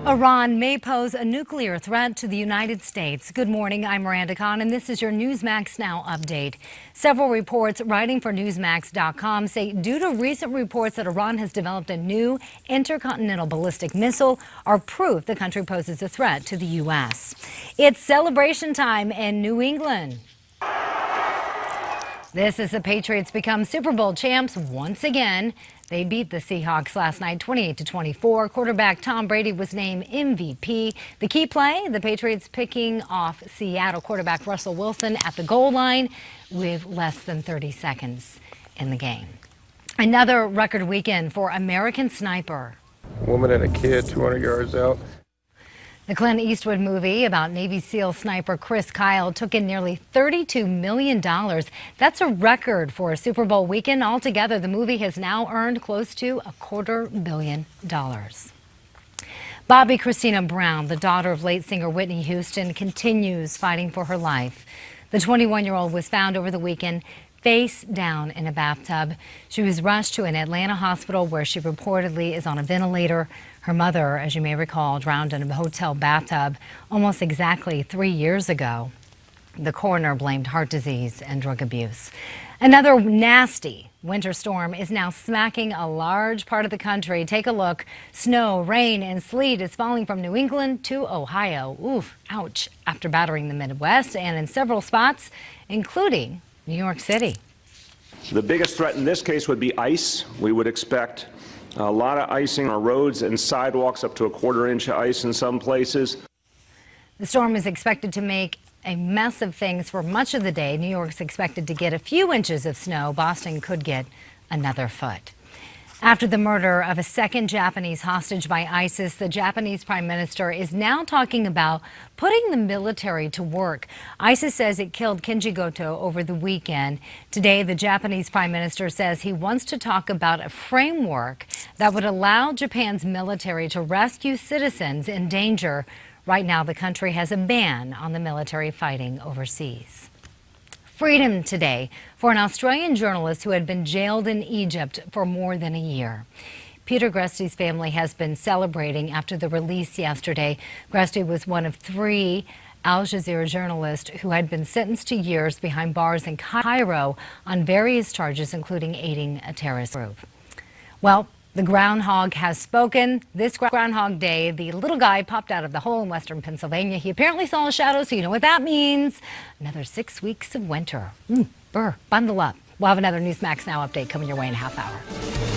Iran may pose a nuclear threat to the United States. Good morning, I'm Miranda Khan, and this is your Newsmax Now update. Several reports writing for Newsmax.com say due to recent reports that Iran has developed a new intercontinental ballistic missile are proof the country poses a threat to the U.S. It's celebration time in New England. This is the Patriots become Super Bowl champs once again. They beat the Seahawks last night 28-24. Quarterback Tom Brady was named MVP. The key play, the Patriots picking off Seattle quarterback Russell Wilson at the goal line with less than 30 seconds in the game. Another record weekend for American Sniper. Woman and a kid 200 yards out. The Clint Eastwood movie about Navy SEAL sniper Chris Kyle took in nearly $32 million. That's a record for a Super Bowl weekend. Altogether, the movie has now earned close to $250 million. Bobby Christina Brown, the daughter of late singer Whitney Houston, continues fighting for her life. The 21-year-old was found over the weekend face down in a bathtub. She was rushed to an Atlanta hospital where she reportedly is on a ventilator. Her mother, as you may recall, drowned in a hotel bathtub almost exactly 3 years ago. The coroner blamed heart disease and drug abuse. Another nasty winter storm is now smacking a large part of the country. Take a look. Snow, rain, and sleet is falling from New England to Ohio. Oof, ouch, after battering the Midwest and in several spots, including New York City. The biggest threat in this case would be ice. We would expect a lot of icing on roads and sidewalks, up to a quarter-inch of ice in some places. The storm is expected to make a mess of things for much of the day. New York's expected to get a few inches of snow. Boston could get another foot. After the murder of a second Japanese hostage by ISIS, the Japanese prime minister is now talking about putting the military to work. ISIS says it killed Kenji Goto over the weekend. Today, the Japanese prime minister says he wants to talk about a framework that would allow Japan's military to rescue citizens in danger. Right now, the country has a ban on the military fighting overseas. Freedom today for an Australian journalist who had been jailed in Egypt for more than a year. Peter Greste's family has been celebrating after the release yesterday. Greste was one of 3 Al Jazeera journalists who had been sentenced to years behind bars in Cairo on various charges, including aiding a terrorist group. Well, the groundhog has spoken. This Groundhog Day, the little guy popped out of the hole in western Pennsylvania. He apparently saw a shadow, so you know what that means. Another 6 weeks of winter. Bundle up. We'll have another Newsmax Now update coming your way in a half hour.